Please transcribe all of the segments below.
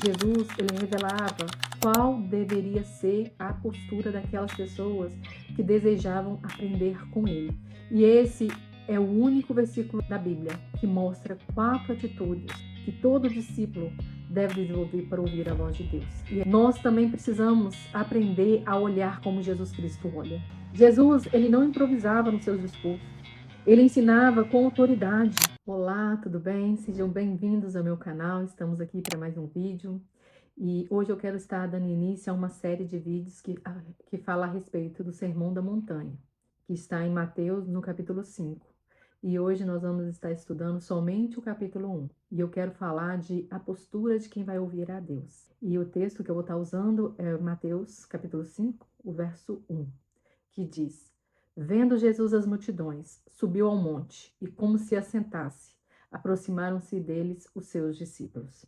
Jesus, ele revelava qual deveria ser a postura daquelas pessoas que desejavam aprender com ele. E esse é o único versículo da Bíblia que mostra 4 atitudes que todo discípulo deve desenvolver para ouvir a voz de Deus. E nós também precisamos aprender a olhar como Jesus Cristo olha. Jesus, ele não improvisava nos seus discursos. Ele ensinava com autoridade. Olá, tudo bem? Sejam bem-vindos ao meu canal. Estamos aqui para mais um vídeo. E hoje eu quero estar dando início a uma série de vídeos que fala a respeito do Sermão da Montanha, que está em Mateus, no capítulo 5. E hoje nós vamos estar estudando somente o capítulo 1. E eu quero falar de a postura de quem vai ouvir a Deus. E o texto que eu vou estar usando é Mateus, capítulo 5, o verso 1, que diz: Vendo Jesus as multidões, subiu ao monte, e como se assentasse, aproximaram-se deles os seus discípulos.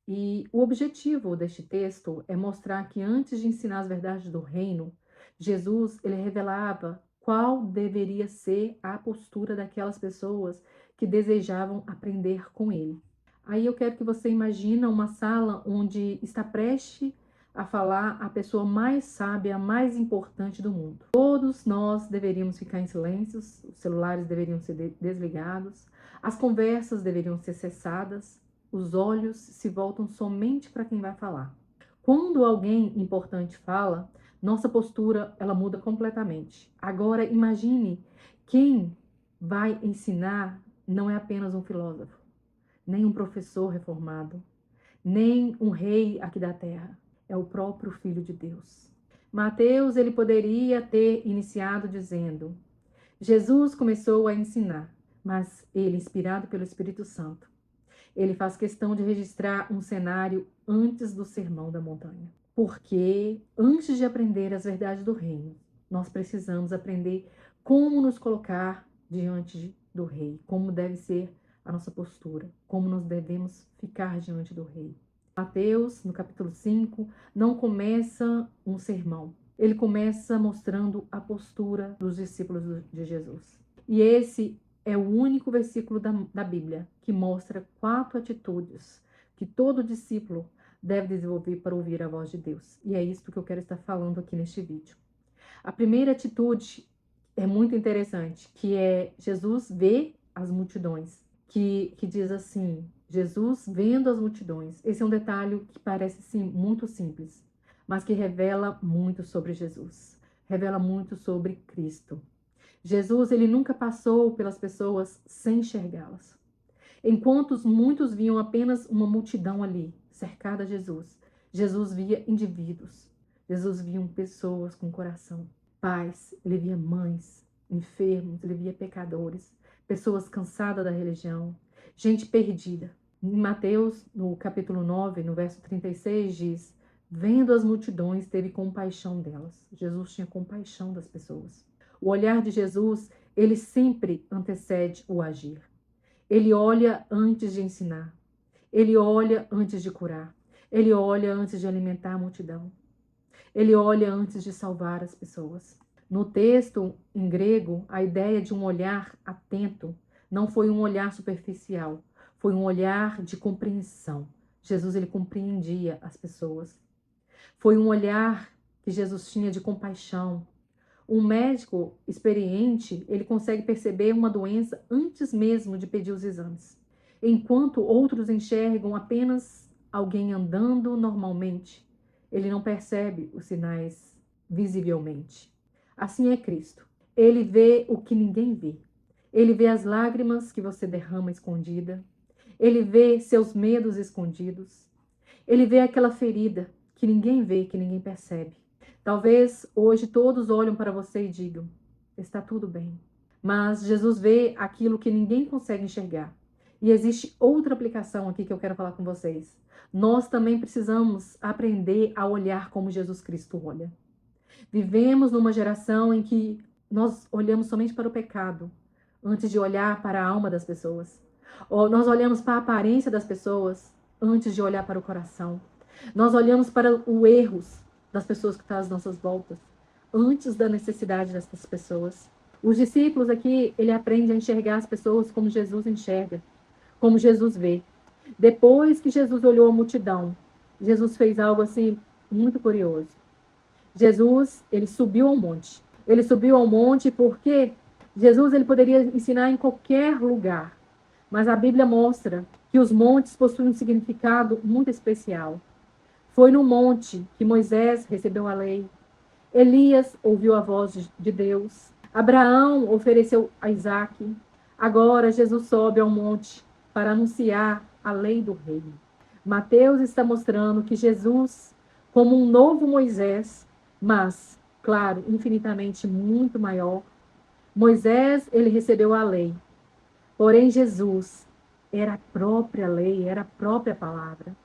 E o objetivo deste texto é mostrar que antes de ensinar as verdades do reino, Jesus, ele revelava qual deveria ser a postura daquelas pessoas que desejavam aprender com ele. Aí eu quero que você imagine uma sala onde está prestes a falar a pessoa mais sábia, mais importante do mundo. Todos nós deveríamos ficar em silêncio, os celulares deveriam ser desligados, as conversas deveriam ser cessadas, os olhos se voltam somente para quem vai falar. Quando alguém importante fala, nossa postura ela muda completamente. Agora imagine quem vai ensinar não é apenas um filósofo, nem um professor reformado, nem um rei aqui da terra. É o próprio Filho de Deus. Mateus, ele poderia ter iniciado dizendo: Jesus começou a ensinar, mas ele, inspirado pelo Espírito Santo, ele faz questão de registrar um cenário antes do Sermão da Montanha. Porque antes de aprender as verdades do reino, nós precisamos aprender como nos colocar diante do rei, como deve ser a nossa postura, como nós devemos ficar diante do rei. Mateus, no capítulo 5, não começa um sermão. Ele começa mostrando a postura dos discípulos de Jesus. E esse é o único versículo da Bíblia que mostra 4 atitudes que todo discípulo deve desenvolver para ouvir a voz de Deus. E é isso que eu quero estar falando aqui neste vídeo. A primeira atitude é muito interessante, que é Jesus vê as multidões, que diz assim: Jesus vendo as multidões. Esse é um detalhe que parece sim muito simples, mas que revela muito sobre Jesus, revela muito sobre Cristo. Jesus, ele nunca passou pelas pessoas sem enxergá-las. Enquanto muitos viam apenas uma multidão ali, cercada a Jesus, Jesus via indivíduos. Jesus via pessoas com coração. Pais, ele via mães, enfermos, ele via pecadores, pessoas cansadas da religião, gente perdida. Em Mateus, no capítulo 9, no verso 36, diz: Vendo as multidões, teve compaixão delas. Jesus tinha compaixão das pessoas. O olhar de Jesus, ele sempre antecede o agir. Ele olha antes de ensinar. Ele olha antes de curar. Ele olha antes de alimentar a multidão. Ele olha antes de salvar as pessoas. No texto, em grego, a ideia de um olhar atento não foi um olhar superficial, foi um olhar de compreensão. Jesus, ele compreendia as pessoas. Foi um olhar que Jesus tinha de compaixão. Um médico experiente, ele consegue perceber uma doença antes mesmo de pedir os exames, enquanto outros enxergam apenas alguém andando normalmente. Ele não percebe os sinais visivelmente. Assim é Cristo. Ele vê o que ninguém vê. Ele vê as lágrimas que você derrama escondida. Ele vê seus medos escondidos. Ele vê aquela ferida que ninguém vê, que ninguém percebe. Talvez hoje todos olham para você e digam: está tudo bem. Mas Jesus vê aquilo que ninguém consegue enxergar. E existe outra aplicação aqui que eu quero falar com vocês. Nós também precisamos aprender a olhar como Jesus Cristo olha. Vivemos numa geração em que nós olhamos somente para o pecado, antes de olhar para a alma das pessoas. Ou nós olhamos para a aparência das pessoas, antes de olhar para o coração. Nós olhamos para os erros das pessoas que estão às nossas voltas, antes da necessidade dessas pessoas. Os discípulos aqui, ele aprende a enxergar as pessoas como Jesus enxerga, como Jesus vê. Depois que Jesus olhou a multidão, Jesus fez algo assim muito curioso. Jesus, ele subiu ao monte. Ele subiu ao monte porque Jesus ele poderia ensinar em qualquer lugar. Mas a Bíblia mostra que os montes possuem um significado muito especial. Foi no monte que Moisés recebeu a lei. Elias ouviu a voz de Deus. Abraão ofereceu a Isaque. Agora Jesus sobe ao monte para anunciar a lei do reino. Mateus está mostrando que Jesus, como um novo Moisés, mas, claro, infinitamente muito maior. Moisés, ele recebeu a lei. Porém, Jesus era a própria lei, era a própria palavra.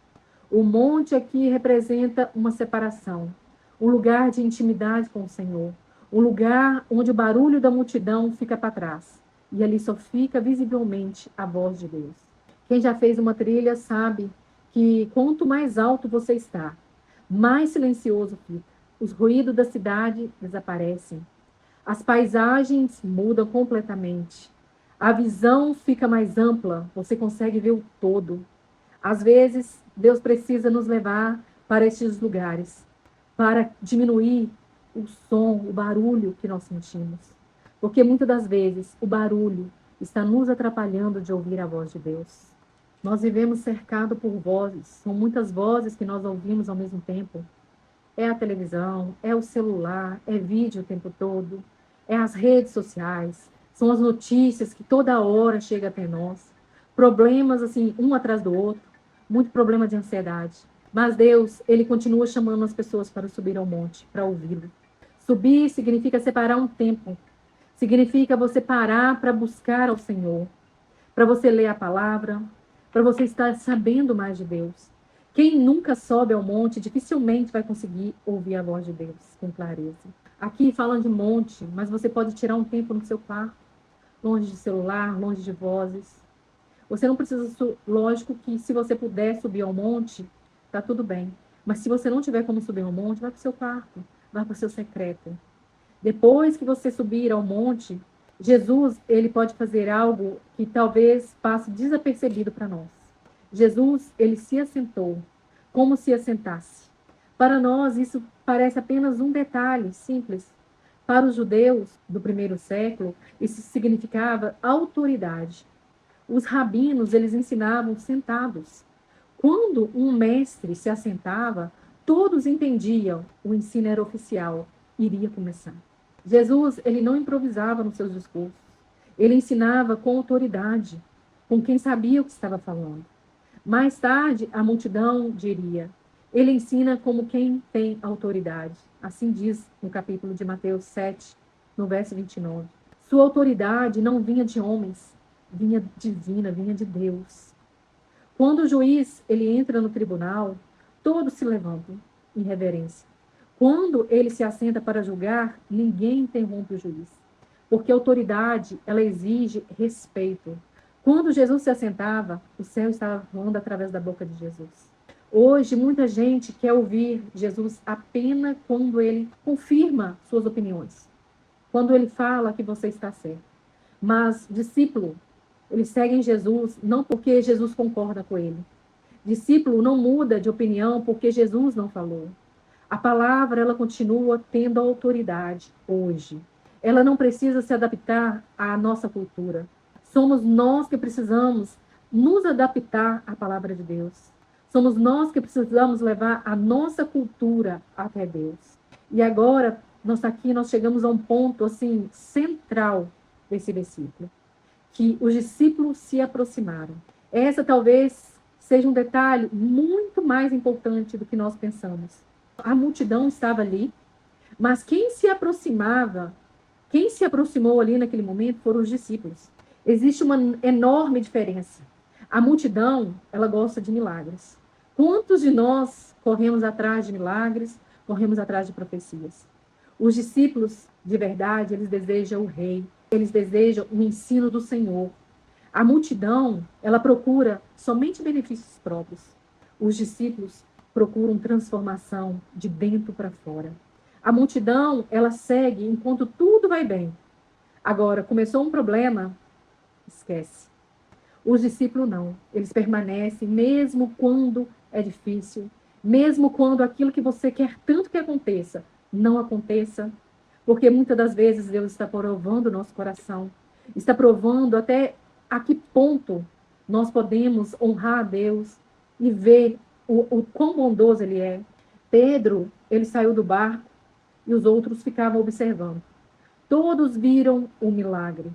O monte aqui representa uma separação, um lugar de intimidade com o Senhor, um lugar onde o barulho da multidão fica para trás e ali só fica visivelmente a voz de Deus. Quem já fez uma trilha sabe que quanto mais alto você está, mais silencioso fica. Os ruídos da cidade desaparecem. As paisagens mudam completamente. A visão fica mais ampla, você consegue ver o todo. Às vezes, Deus precisa nos levar para estes lugares, para diminuir o som, o barulho que nós sentimos. Porque muitas das vezes o barulho está nos atrapalhando de ouvir a voz de Deus. Nós vivemos cercados por vozes, são muitas vozes que nós ouvimos ao mesmo tempo. É a televisão, é o celular, é vídeo o tempo todo, é as redes sociais, são as notícias que toda hora chegam até nós. Problemas assim, um atrás do outro, muito problema de ansiedade. Mas Deus, ele continua chamando as pessoas para subir ao monte, para ouvi-lo. Subir significa separar um tempo. Significa você parar para buscar ao Senhor, para você ler a palavra, para você estar sabendo mais de Deus. Quem nunca sobe ao monte dificilmente vai conseguir ouvir a voz de Deus com clareza. Aqui falam de monte, mas você pode tirar um tempo no seu quarto, longe de celular, longe de vozes. Você não precisa, lógico que se você puder subir ao monte, tá tudo bem. Mas se você não tiver como subir ao monte, vai para o seu quarto, vai para o seu secreto. Depois que você subir ao monte, Jesus, ele pode fazer algo que talvez passe desapercebido para nós. Jesus, ele se assentou, como se assentasse. Para nós, isso parece apenas um detalhe simples. Para os judeus do primeiro século, isso significava autoridade. Os rabinos, eles ensinavam sentados. Quando um mestre se assentava, todos entendiam, o ensino era oficial, iria começar. Jesus, ele não improvisava nos seus discursos. Ele ensinava com autoridade, com quem sabia o que estava falando. Mais tarde, a multidão diria, ele ensina como quem tem autoridade. Assim diz no capítulo de Mateus 7, no verso 29. Sua autoridade não vinha de homens, vinha divina, vinha de Deus. Quando o juiz ele entra no tribunal, todos se levantam em reverência. Quando ele se assenta para julgar, ninguém interrompe o juiz, porque a autoridade ela exige respeito. Quando Jesus se assentava, o céu estava voando através da boca de Jesus. Hoje, muita gente quer ouvir Jesus apenas quando ele confirma suas opiniões, quando ele fala que você está certo. Mas discípulo, eles seguem Jesus não porque Jesus concorda com ele. Discípulo não muda de opinião porque Jesus não falou. A palavra, ela continua tendo autoridade hoje. Ela não precisa se adaptar à nossa cultura. Somos nós que precisamos nos adaptar à palavra de Deus. Somos nós que precisamos levar a nossa cultura até Deus. E agora, nós chegamos a um ponto assim central desse versículo, que os discípulos se aproximaram. Essa talvez seja um detalhe muito mais importante do que nós pensamos. A multidão estava ali, mas quem se aproximou ali naquele momento foram os discípulos. Existe uma enorme diferença. A multidão, ela gosta de milagres. Quantos de nós corremos atrás de milagres, corremos atrás de profecias? Os discípulos, de verdade, eles desejam o rei, eles desejam o ensino do Senhor. A multidão, ela procura somente benefícios próprios. Os discípulos procuram transformação de dentro para fora. A multidão, ela segue enquanto tudo vai bem. Agora, começou um problema, esquece. Os discípulos não. Eles permanecem mesmo quando é difícil, Mesmo quando aquilo que você quer tanto que aconteça, não aconteça, porque muitas das vezes Deus está provando o nosso coração, está provando até a que ponto nós podemos honrar a Deus e ver o quão bondoso Ele é. Pedro, ele saiu do barco e os outros ficavam observando. Todos viram o milagre,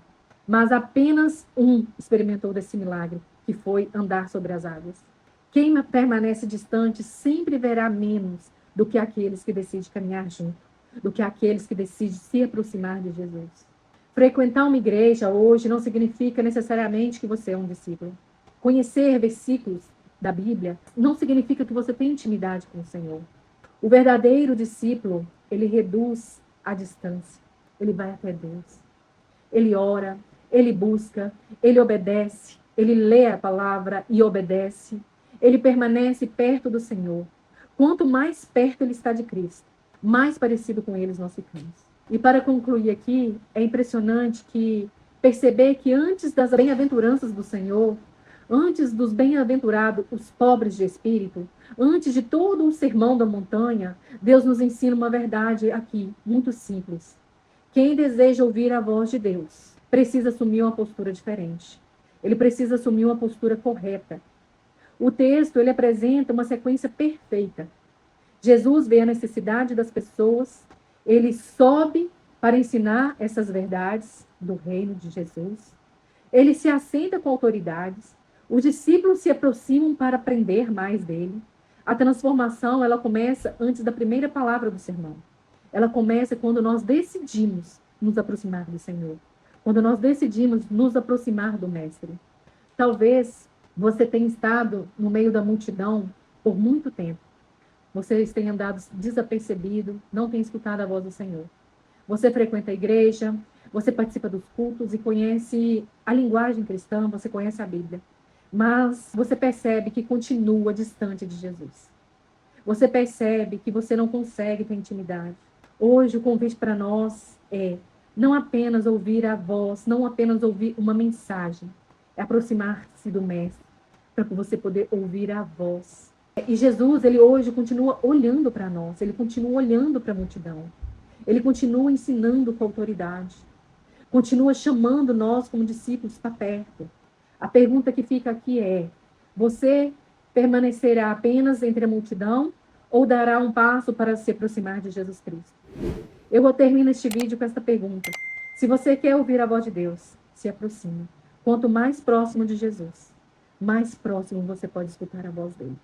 mas apenas um experimentou desse milagre, que foi andar sobre as águas. Quem permanece distante sempre verá menos do que aqueles que decidem caminhar junto, do que aqueles que decidem se aproximar de Jesus. Frequentar uma igreja hoje não significa necessariamente que você é um discípulo. Conhecer versículos da Bíblia não significa que você tem intimidade com o Senhor. O verdadeiro discípulo, ele reduz a distância. Ele vai até Deus. Ele ora, ele busca, ele obedece, ele lê a palavra e obedece. Ele permanece perto do Senhor. Quanto mais perto ele está de Cristo, mais parecido com eles nós ficamos. E para concluir aqui, é impressionante que perceber que antes das bem-aventuranças do Senhor, antes dos bem-aventurados, os pobres de espírito, antes de todo o sermão da montanha, Deus nos ensina uma verdade aqui, muito simples. Quem deseja ouvir a voz de Deus precisa assumir uma postura diferente. Ele precisa assumir uma postura correta. O texto, ele apresenta uma sequência perfeita. Jesus vê a necessidade das pessoas, ele sobe para ensinar essas verdades do reino de Jesus. Ele se assenta com autoridades. Os discípulos se aproximam para aprender mais dele. A transformação, ela começa antes da primeira palavra do sermão. Ela começa quando nós decidimos nos aproximar do Senhor. Quando nós decidimos nos aproximar do Mestre. Talvez você tenha estado no meio da multidão por muito tempo. Você tenha andado desapercebido, não tem escutado a voz do Senhor. Você frequenta a igreja, você participa dos cultos e conhece a linguagem cristã, você conhece a Bíblia. Mas você percebe que continua distante de Jesus. Você percebe que você não consegue ter intimidade. Hoje o convite para nós é não apenas ouvir a voz, não apenas ouvir uma mensagem, é aproximar-se do Mestre, para você poder ouvir a voz. E Jesus, ele hoje continua olhando para nós, ele continua olhando para a multidão, ele continua ensinando com autoridade, continua chamando nós como discípulos para perto. A pergunta que fica aqui é: você permanecerá apenas entre a multidão ou dará um passo para se aproximar de Jesus Cristo? Eu vou terminar este vídeo com esta pergunta. Se você quer ouvir a voz de Deus, se aproxime. Quanto mais próximo de Jesus, mais próximo você pode escutar a voz dele.